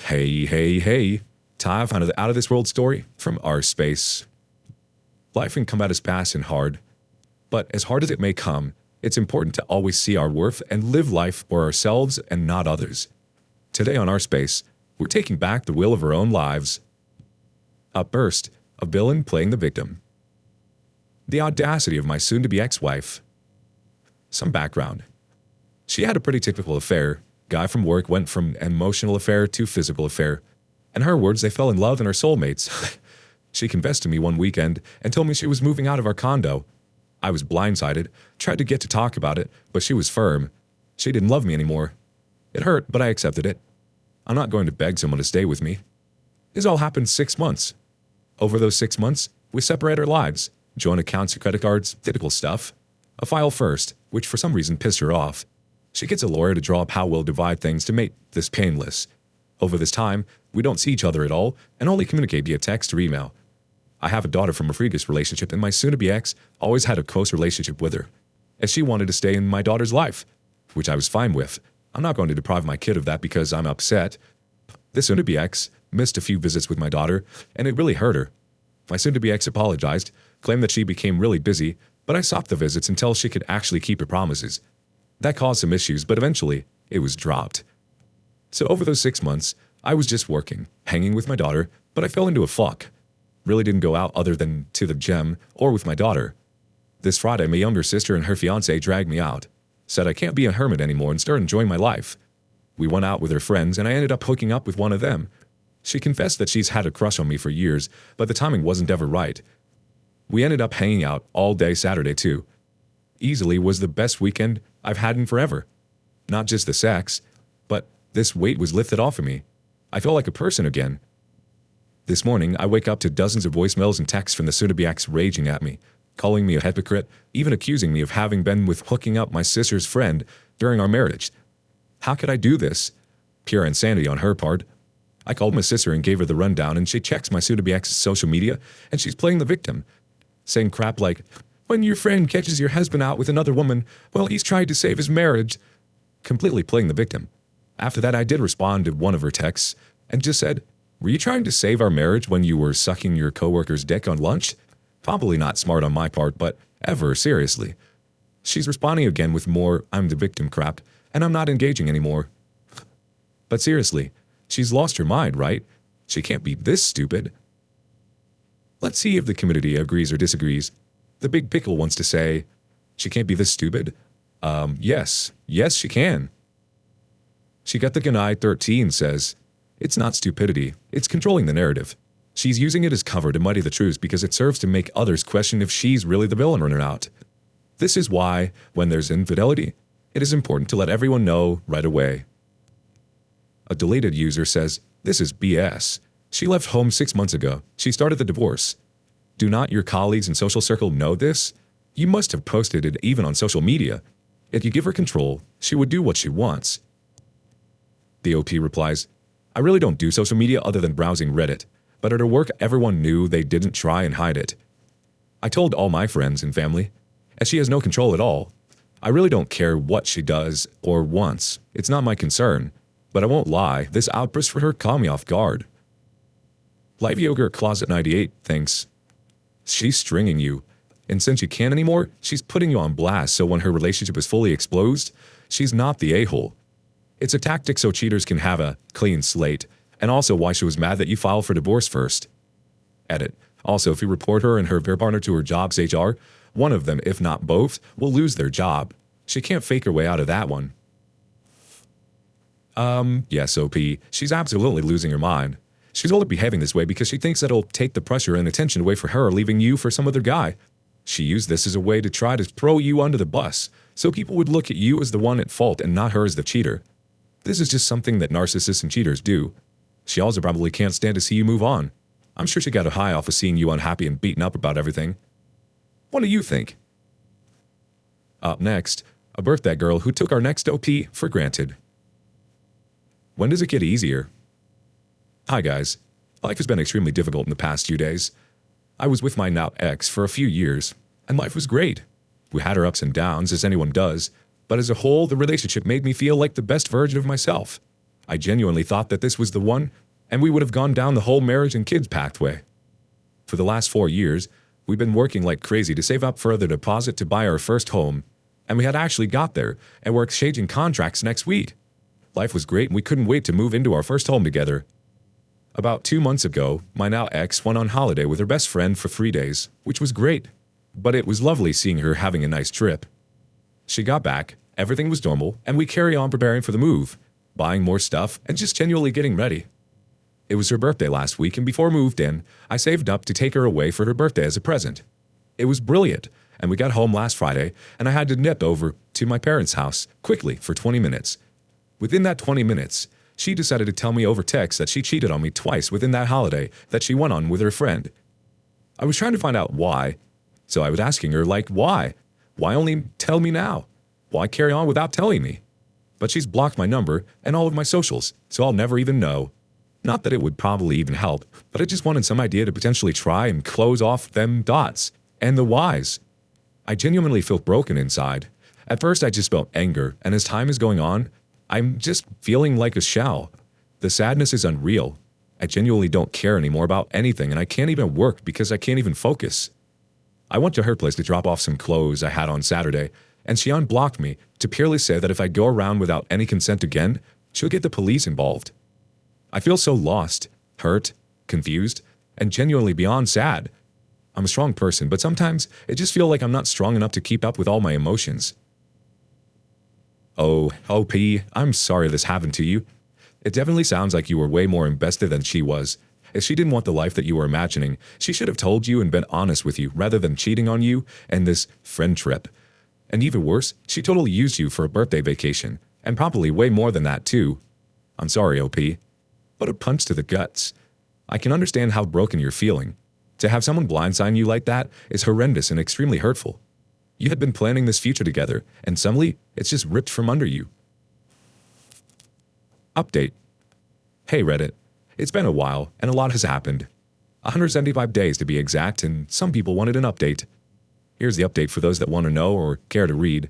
Hey, hey, hey. Time found an out of this world story from our space. Life can come at us fast and hard, but as hard as it may come, it's important to always see our worth and live life for ourselves and not others. Today on our space, we're taking back the will of our own lives. Up first, a villain playing the victim. The audacity of my soon-to-be ex-wife. Some background. She had a pretty typical affair. Guy from work went from emotional affair to physical affair. In her words, they fell in love and are soulmates. She confessed to me one weekend and told me she was moving out of our condo. I was blindsided, tried to get to talk about it, but she was firm. She didn't love me anymore. It hurt, but I accepted it. I'm not going to beg someone to stay with me. This all happened 6 months. Over those 6 months, we separate our lives, joint accounts and credit cards, typical stuff. A file first, which for some reason pissed her off. She gets a lawyer to draw up how we'll divide things to make this painless. Over this time, we don't see each other at all and only communicate via text or email. I have a daughter from a previous relationship, and my soon-to-be ex always had a close relationship with her, and she wanted to stay in my daughter's life, which I was fine with. I'm not going to deprive my kid of that because I'm upset. This soon-to-be ex missed a few visits with my daughter, and it really hurt her. My soon-to-be ex apologized, claimed that she became really busy, but I stopped the visits until she could actually keep her promises. That caused some issues, but eventually, it was dropped. So over those 6 months, I was just working, hanging with my daughter, but I fell into a fuck. Really didn't go out other than to the gym or with my daughter. This Friday, my younger sister and her fiancé dragged me out, said I can't be a hermit anymore and start enjoying my life. We went out with her friends, and I ended up hooking up with one of them. She confessed that she's had a crush on me for years, but the timing wasn't ever right. We ended up hanging out all day Saturday too. Easily was the best weekend I've had in forever. Not just the sex, but this weight was lifted off of me. I felt like a person again. This morning, I wake up to dozens of voicemails and texts from the soon-to-be ex raging at me, calling me a hypocrite, even accusing me of having been with hooking up my sister's friend during our marriage. How could I do this? Pure insanity on her part. I called my sister and gave her the rundown, and she checks my soon-to-be ex's social media, and she's playing the victim, saying crap like, when your friend catches your husband out with another woman, well, he's trying to save his marriage. Completely playing the victim. After that, I did respond to one of her texts and just said, were you trying to save our marriage when you were sucking your coworker's dick on lunch? Probably not smart on my part, but ever seriously. She's responding again with more I'm the victim crap, and I'm not engaging anymore. But seriously, she's lost her mind, right? She can't be this stupid. Let's see if the community agrees or disagrees. The Big Pickle wants to say, she can't be this stupid. Yes, she can. She got the Ganai 13 says, it's not stupidity, it's controlling the narrative. She's using it as cover to muddy the truth because it serves to make others question if she's really the villain or not. This is why, when there's infidelity, it is important to let everyone know right away. A deleted user says, this is BS. She left home 6 months ago. She started the divorce. Do not your colleagues and social circle know this? You must have posted it even on social media. If you give her control, she would do what she wants. The OP replies, I really don't do social media other than browsing Reddit, but at her work everyone knew they didn't try and hide it. I told all my friends and family, as she has no control at all. I really don't care what she does or wants. It's not my concern. But I won't lie, this outburst for her caught me off guard. Live Yogurt Closet 98 thinks, she's stringing you, and since you can't anymore, she's putting you on blast so when her relationship is fully exposed, she's not the a-hole. It's a tactic so cheaters can have a clean slate, and also why she was mad that you filed for divorce first. Edit. Also, if you report her and her partner to her job's HR, one of them, if not both, will lose their job. She can't fake her way out of that one. Yes, OP, she's absolutely losing her mind. She's only behaving this way because she thinks that it'll take the pressure and attention away from her, leaving you for some other guy. She used this as a way to try to throw you under the bus, so people would look at you as the one at fault and not her as the cheater. This is just something that narcissists and cheaters do. She also probably can't stand to see you move on. I'm sure she got a high off of seeing you unhappy and beaten up about everything. What do you think? Up next, a birthday girl who took our next OP for granted. When does it get easier? Hi guys. Life has been extremely difficult in the past few days. I was with my now ex for a few years, and life was great. We had our ups and downs, as anyone does, but as a whole, the relationship made me feel like the best version of myself. I genuinely thought that this was the one, and we would have gone down the whole marriage and kids pathway. For the last 4 years, we've been working like crazy to save up for the deposit to buy our first home, and we had actually got there, and we're exchanging contracts next week. Life was great, and we couldn't wait to move into our first home together. About 2 months ago, my now ex went on holiday with her best friend for 3 days, which was great, but it was lovely seeing her having a nice trip. She got back, everything was normal, and we carry on preparing for the move, buying more stuff, and just genuinely getting ready. It was her birthday last week, and before we moved in, I saved up to take her away for her birthday as a present. It was brilliant, and we got home last Friday, and I had to nip over to my parents' house quickly for 20 minutes. Within that 20 minutes, she decided to tell me over text that she cheated on me twice within that holiday that she went on with her friend. I was trying to find out why, so I was asking her, like, why? Why only tell me now? Why carry on without telling me? But she's blocked my number and all of my socials, so I'll never even know. Not that it would probably even help, but I just wanted some idea to potentially try and close off them dots and the whys. I genuinely feel broken inside. At first I just felt anger, and as time is going on, I'm just feeling like a shell. The sadness is unreal. I genuinely don't care anymore about anything, and I can't even work because I can't even focus. I went to her place to drop off some clothes I had on Saturday, and she unblocked me to purely say that if I go around without any consent again, she'll get the police involved. I feel so lost, hurt, confused, and genuinely beyond sad. I'm a strong person, but sometimes it just feels like I'm not strong enough to keep up with all my emotions. Oh, OP, I'm sorry this happened to you. It definitely sounds like you were way more invested than she was. If she didn't want the life that you were imagining, she should have told you and been honest with you rather than cheating on you and this friend trip. And even worse, she totally used you for a birthday vacation, and probably way more than that too. I'm sorry, OP. But a punch to the guts. I can understand how broken you're feeling. To have someone blindside you like that is horrendous and extremely hurtful. You had been planning this future together, and suddenly, it's just ripped from under you. Update. Hey Reddit. It's been a while, and a lot has happened. 175 days to be exact, and some people wanted an update. Here's the update for those that want to know or care to read.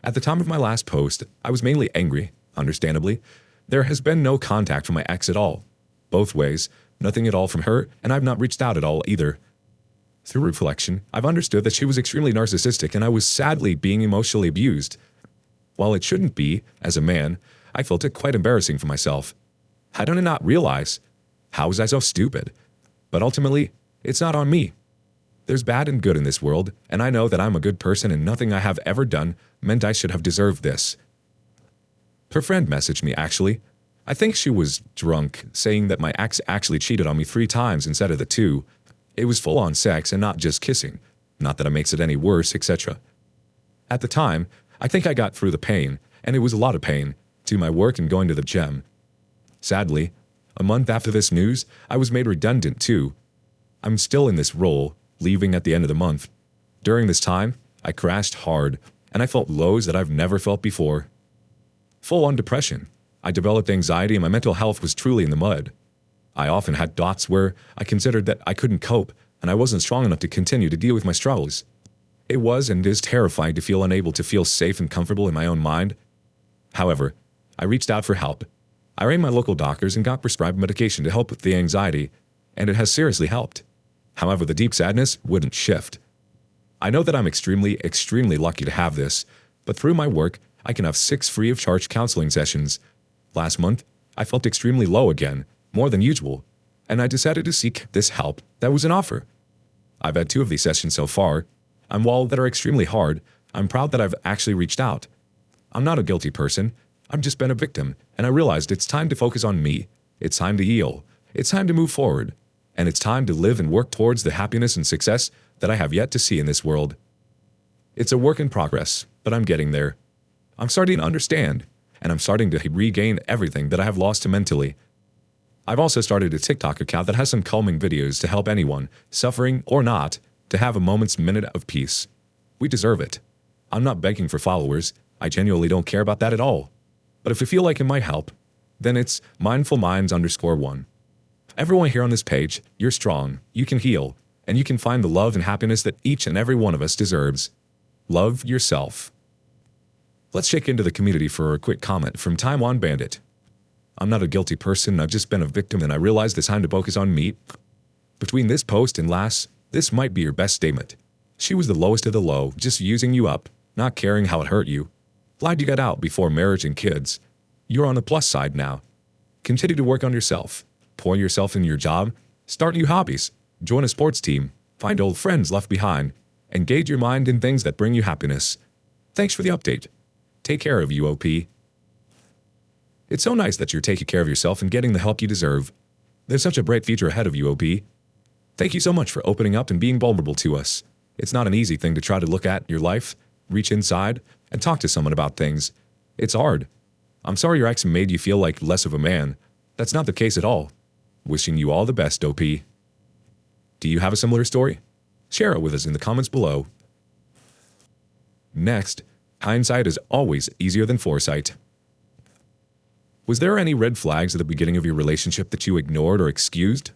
At the time of my last post, I was mainly angry, understandably. There has been no contact from my ex at all. Both ways, nothing at all from her, and I've not reached out at all either. Through reflection, I've understood that she was extremely narcissistic and I was sadly being emotionally abused. While it shouldn't be, as a man, I felt it quite embarrassing for myself. How did I not realize? How was I so stupid? But ultimately, it's not on me. There's bad and good in this world, and I know that I'm a good person and nothing I have ever done meant I should have deserved this. Her friend messaged me, actually. I think she was drunk, saying that my ex actually cheated on me 3 times instead of the 2. It was full-on sex and not just kissing. Not that it makes it any worse, etc. At the time, I think I got through the pain, and it was a lot of pain, to my work and going to the gym. Sadly, a month after this news, I was made redundant too. I'm still in this role, leaving at the end of the month. During this time, I crashed hard, and I felt lows that I've never felt before. Full-on depression. I developed anxiety and my mental health was truly in the mud. I often had dots where I considered that I couldn't cope and I wasn't strong enough to continue to deal with my struggles. It was and is terrifying to feel unable to feel safe and comfortable in my own mind. However, I reached out for help. I rang my local doctors and got prescribed medication to help with the anxiety, and it has seriously helped. However, the deep sadness wouldn't shift. I know that I'm extremely, extremely lucky to have this, but through my work, I can have 6 free of charge counseling sessions. Last month, I felt extremely low again, more than usual, and I decided to seek this help that was an offer. I've had 2 of these sessions so far, and while that are extremely hard, I'm proud that I've actually reached out. I'm not a guilty person, I've just been a victim, and I realized it's time to focus on me. It's time to heal. It's time to move forward. And it's time to live and work towards the happiness and success that I have yet to see in this world. It's a work in progress, but I'm getting there. I'm starting to understand, and I'm starting to regain everything that I have lost mentally. I've also started a TikTok account that has some calming videos to help anyone, suffering or not, to have a moment's minute of peace. We deserve it. I'm not begging for followers. I genuinely don't care about that at all. But if you feel like it might help, then it's mindfulminds_1. Everyone here on this page, you're strong, you can heal, and you can find the love and happiness that each and every one of us deserves. Love yourself. Let's check into the community for a quick comment from Taiwan Bandit. I'm not a guilty person, I've just been a victim and I realized it's time to focus on me. Between this post and last, this might be your best statement. She was the lowest of the low, just using you up, not caring how it hurt you. Glad you got out before marriage and kids. You're on the plus side now. Continue to work on yourself. Pour yourself in your job. Start new hobbies. Join a sports team. Find old friends left behind. Engage your mind in things that bring you happiness. Thanks for the update. Take care of you, OP. It's so nice that you're taking care of yourself and getting the help you deserve. There's such a bright future ahead of you, OP. Thank you so much for opening up and being vulnerable to us. It's not an easy thing to try to look at your life, reach inside, and talk to someone about things. It's hard. I'm sorry your ex made you feel like less of a man. That's not the case at all. Wishing you all the best, OP. Do you have a similar story? Share it with us in the comments below. Next, hindsight is always easier than foresight. Was there any red flags at the beginning of your relationship that you ignored or excused?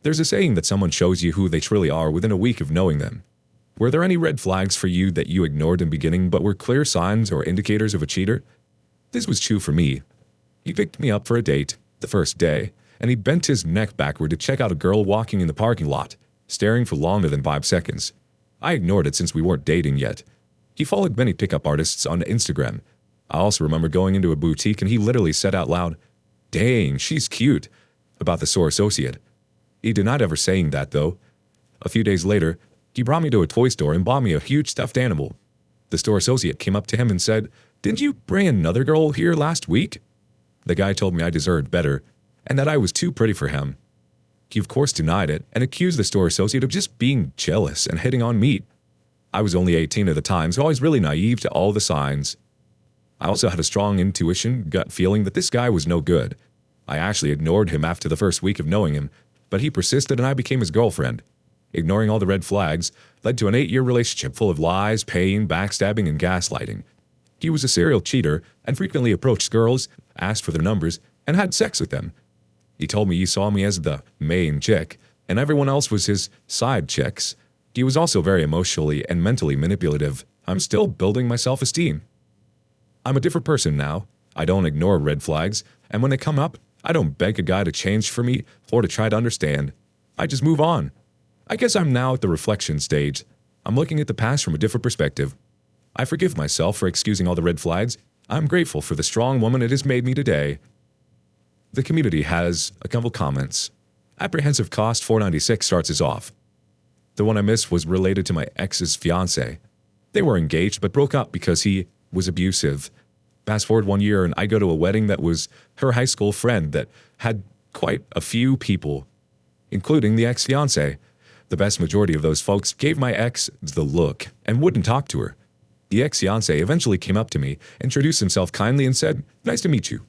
There's a saying that someone shows you who they truly are within a week of knowing them. Were there any red flags for you that you ignored in the beginning but were clear signs or indicators of a cheater? This was true for me. He picked me up for a date, the first day, and he bent his neck backward to check out a girl walking in the parking lot, staring for longer than 5 seconds. I ignored it since we weren't dating yet. He followed many pickup artists on Instagram. I also remember going into a boutique and he literally said out loud, "Dang, she's cute," about the store associate. He denied ever saying that, though. A few days later, he brought me to a toy store and bought me a huge stuffed animal. The store associate came up to him and said, "Didn't you bring another girl here last week?" The guy told me I deserved better, and that I was too pretty for him. He of course denied it and accused the store associate of just being jealous and hitting on me. I was only 18 at the time, so I was really naive to all the signs. I also had a strong intuition, gut feeling that this guy was no good. I actually ignored him after the first week of knowing him, but he persisted and I became his girlfriend. Ignoring all the red flags led to an 8-year relationship full of lies, pain, backstabbing, and gaslighting. He was a serial cheater and frequently approached girls, asked for their numbers, and had sex with them. He told me he saw me as the main chick, and everyone else was his side chicks. He was also very emotionally and mentally manipulative. I'm still building my self-esteem. I'm a different person now. I don't ignore red flags, and when they come up, I don't beg a guy to change for me or to try to understand. I just move on. I guess I'm now at the reflection stage. I'm looking at the past from a different perspective. I forgive myself for excusing all the red flags. I'm grateful for the strong woman it has made me today. The community has a couple comments. Apprehensive Cost 496 starts us off. The one I missed was related to my ex's fiancé. They were engaged but broke up because he was abusive. Fast forward 1 year and I go to a wedding that was her high school friend that had quite a few people, including the ex-fiancé. The vast majority of those folks gave my ex the look and wouldn't talk to her. The ex-fiancé eventually came up to me, introduced himself kindly and said, "Nice to meet you."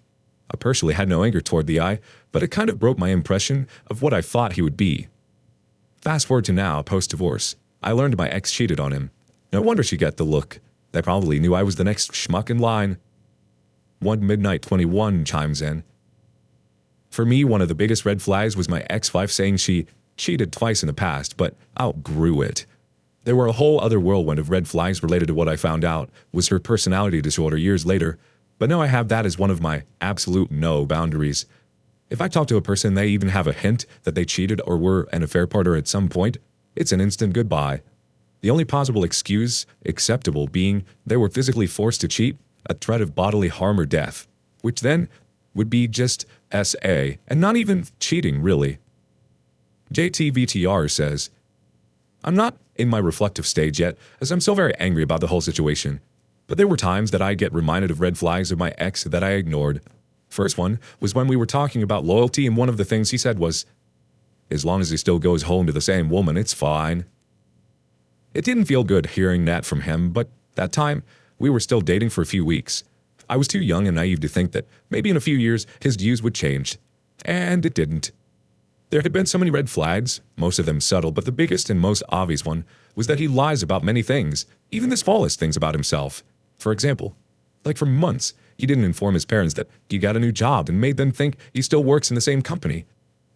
I personally had no anger toward the guy, but it kind of broke my impression of what I thought he would be. Fast forward to now, post-divorce. I learned my ex cheated on him. No wonder she got the look. They probably knew I was the next schmuck in line. 1Midnight21 chimes in. For me, one of the biggest red flags was my ex-wife saying she cheated twice in the past, but outgrew it. There were a whole other whirlwind of red flags related to what I found out was her personality disorder years later, but now I have that as one of my absolute no boundaries. If I talk to a person and they even have a hint that they cheated or were an affair partner at some point, it's an instant goodbye. The only possible excuse acceptable being they were physically forced to cheat, a threat of bodily harm or death, which then would be just SA, and not even cheating, really. JTVTR says, "I'm not in my reflective stage yet, as I'm still very angry about the whole situation. But there were times that I get reminded of red flags of my ex that I ignored. First one was when we were talking about loyalty, and one of the things he said was, 'As long as he still goes home to the same woman, it's fine.' It didn't feel good hearing that from him, but that time, we were still dating for a few weeks. I was too young and naive to think that maybe in a few years his views would change. And it didn't. There had been so many red flags, most of them subtle, but the biggest and most obvious one was that he lies about many things, even the smallest things about himself. For example, like for months, he didn't inform his parents that he got a new job and made them think he still works in the same company.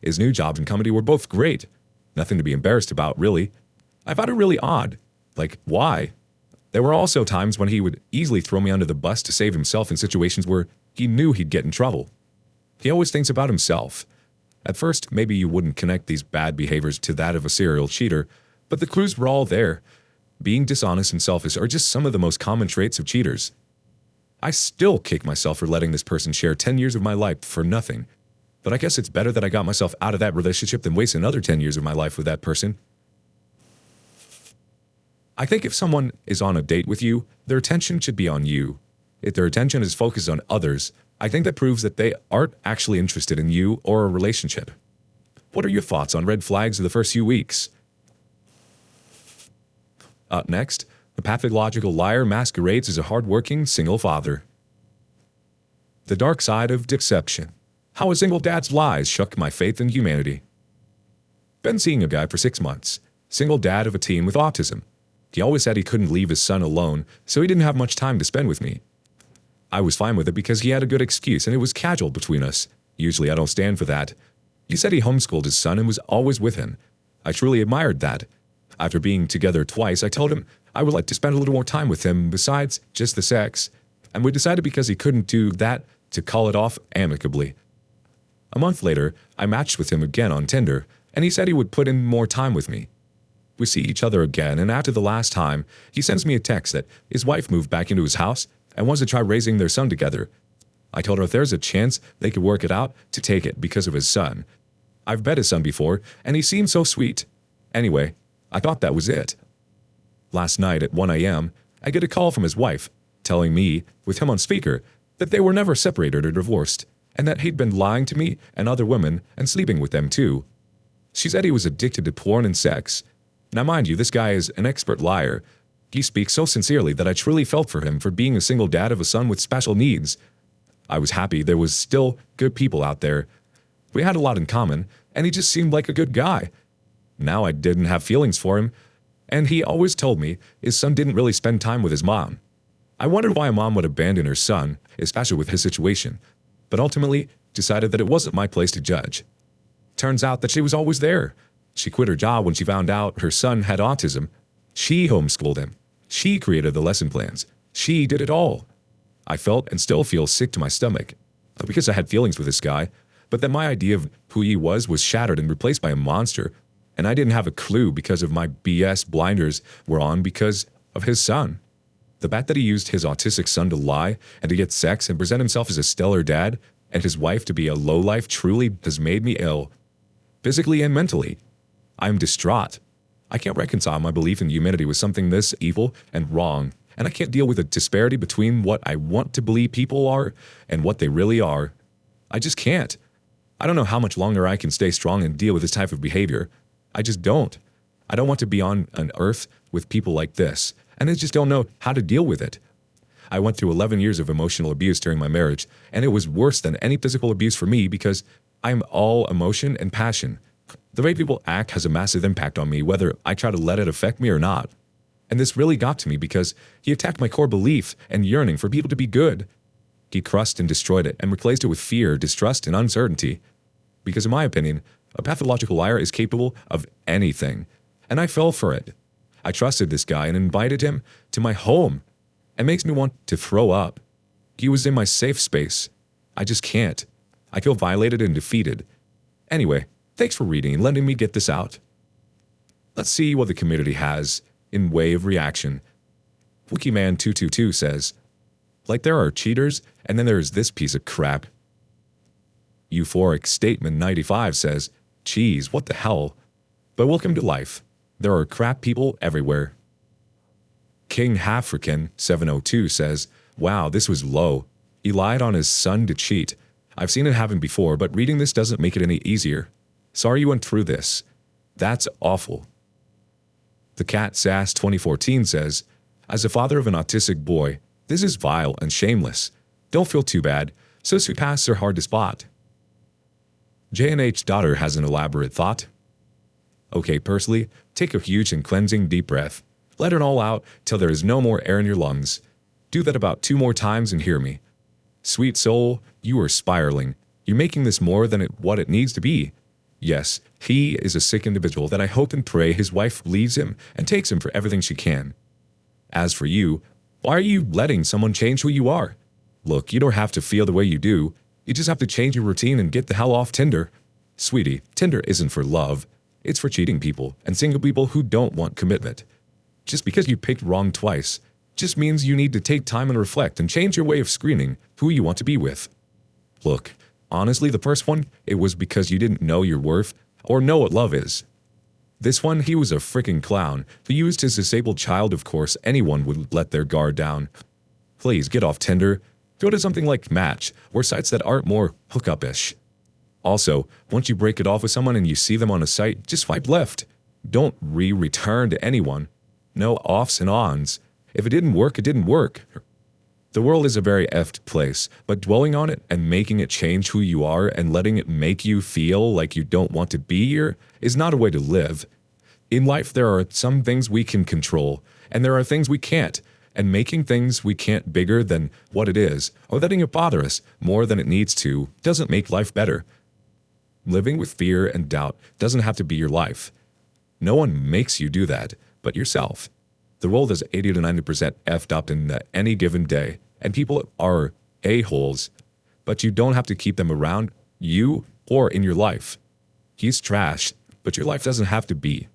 His new job and company were both great. Nothing to be embarrassed about, really. I found it really odd. Like, why? There were also times when he would easily throw me under the bus to save himself in situations where he knew he'd get in trouble. He always thinks about himself. At first, maybe you wouldn't connect these bad behaviors to that of a serial cheater, but the clues were all there. Being dishonest and selfish are just some of the most common traits of cheaters. I still kick myself for letting this person share 10 years of my life for nothing. But I guess it's better that I got myself out of that relationship than waste another 10 years of my life with that person. I think if someone is on a date with you, their attention should be on you. If their attention is focused on others, I think that proves that they aren't actually interested in you or a relationship. What are your thoughts on red flags of the first few weeks? Up next, the pathological liar masquerades as a hardworking single father. The dark side of deception. How a single dad's lies shook my faith in humanity. Been seeing a guy for 6 months, single dad of a teen with autism. He always said he couldn't leave his son alone, so he didn't have much time to spend with me. I was fine with it because he had a good excuse and it was casual between us. Usually I don't stand for that. He said he homeschooled his son and was always with him. I truly admired that. After being together twice, I told him I would like to spend a little more time with him besides just the sex, and we decided because he couldn't do that to call it off amicably. A month later, I matched with him again on Tinder, and he said he would put in more time with me. We see each other again, and after the last time, he sends me a text that his wife moved back into his house and wants to try raising their son together. I told her if there's a chance they could work it out, to take it because of his son. I've met his son before, and he seemed so sweet. Anyway, I thought that was it. Last night at 1 a.m., I get a call from his wife, telling me, with him on speaker, that they were never separated or divorced, and that he'd been lying to me and other women and sleeping with them too. She said he was addicted to porn and sex. Now mind you, this guy is an expert liar. He speaks so sincerely that I truly felt for him for being a single dad of a son with special needs. I was happy there was still good people out there. We had a lot in common, and he just seemed like a good guy. Now I didn't have feelings for him, and he always told me his son didn't really spend time with his mom. I wondered why a mom would abandon her son, especially with his situation, but ultimately decided that it wasn't my place to judge. Turns out that she was always there. She quit her job when she found out her son had autism. She homeschooled him. She created the lesson plans. She did it all. I felt and still feel sick to my stomach, not because I had feelings with this guy, but that my idea of who he was shattered and replaced by a monster, and I didn't have a clue because of my BS blinders were on because of his son. The fact that he used his autistic son to lie and to get sex and present himself as a stellar dad and his wife to be a lowlife truly has made me ill, physically and mentally. I'm distraught. I can't reconcile my belief in humanity with something this evil and wrong, and I can't deal with the disparity between what I want to believe people are and what they really are. I just can't. I don't know how much longer I can stay strong and deal with this type of behavior. I just don't. I don't want to be on an earth with people like this, and I just don't know how to deal with it. I went through 11 years of emotional abuse during my marriage, and it was worse than any physical abuse for me because I'm all emotion and passion. The way people act has a massive impact on me, whether I try to let it affect me or not. And this really got to me because he attacked my core belief and yearning for people to be good. He crushed and destroyed it and replaced it with fear, distrust, and uncertainty. Because in my opinion, a pathological liar is capable of anything, and I fell for it. I trusted this guy and invited him to my home. It makes me want to throw up. He was in my safe space. I just can't. I feel violated and defeated. Anyway, thanks for reading and letting me get this out. Let's see what the community has in way of reaction. Wikiman222 says, like there are cheaters, and then there's this piece of crap. Euphoric Statement 95 says, geez, what the hell? But welcome to life. There are crap people everywhere. King African 702 says, wow, this was low. He lied on his son to cheat. I've seen it happen before, but reading this doesn't make it any easier. Sorry you went through this. That's awful. The Cat Sass 2014 says, as a father of an autistic boy, this is vile and shameless. Don't feel too bad. Sociopaths are hard to spot. J&H daughter has an elaborate thought. Okay, personally, take a huge and cleansing deep breath. Let it all out till there is no more air in your lungs. Do that about 2 more times and hear me. Sweet soul, you are spiraling. You're making this more than what it needs to be. Yes, he is a sick individual that I hope and pray his wife leaves him and takes him for everything she can. As for you, why are you letting someone change who you are? Look, you don't have to feel the way you do. You just have to change your routine and get the hell off Tinder. Sweetie, Tinder isn't for love. It's for cheating people and single people who don't want commitment. Just because you picked wrong twice just means you need to take time and reflect and change your way of screening who you want to be with. Look, honestly, the first one, it was because you didn't know your worth or know what love is. This one, he was a freaking clown who used his disabled child. Of course, anyone would let their guard down. Please get off Tinder. Go to something like Match or sites that aren't more hookup-ish. Also, once you break it off with someone and you see them on a site, just swipe left. Don't return to anyone. No offs and ons. If it didn't work, it didn't work. The world is a very effed place, but dwelling on it and making it change who you are and letting it make you feel like you don't want to be here is not a way to live. In life, there are some things we can control, and there are things we can't, and making things we can't bigger than what it is, or letting it bother us more than it needs to, doesn't make life better. Living with fear and doubt doesn't have to be your life. No one makes you do that, but yourself. The world is 80 to 90% effed up in any given day, and people are a-holes, but you don't have to keep them around you or in your life. He's trash, but your life doesn't have to be.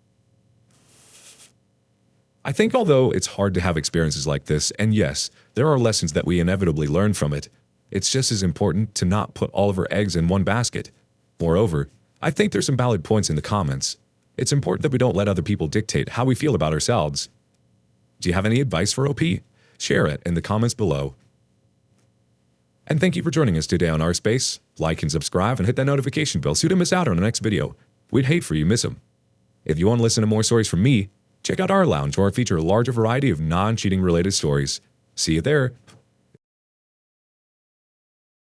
I think although it's hard to have experiences like this, and yes, there are lessons that we inevitably learn from it, it's just as important to not put all of our eggs in one basket. Moreover, I think there's some valid points in the comments. It's important that we don't let other people dictate how we feel about ourselves. Do you have any advice for OP? Share it in the comments below. And thank you for joining us today on Our Space. Like and subscribe and hit that notification bell so you don't miss out on the next video. We'd hate for you to miss them. If you want to listen to more stories from me, check out our lounge where I feature a larger variety of non-cheating related stories. See you there.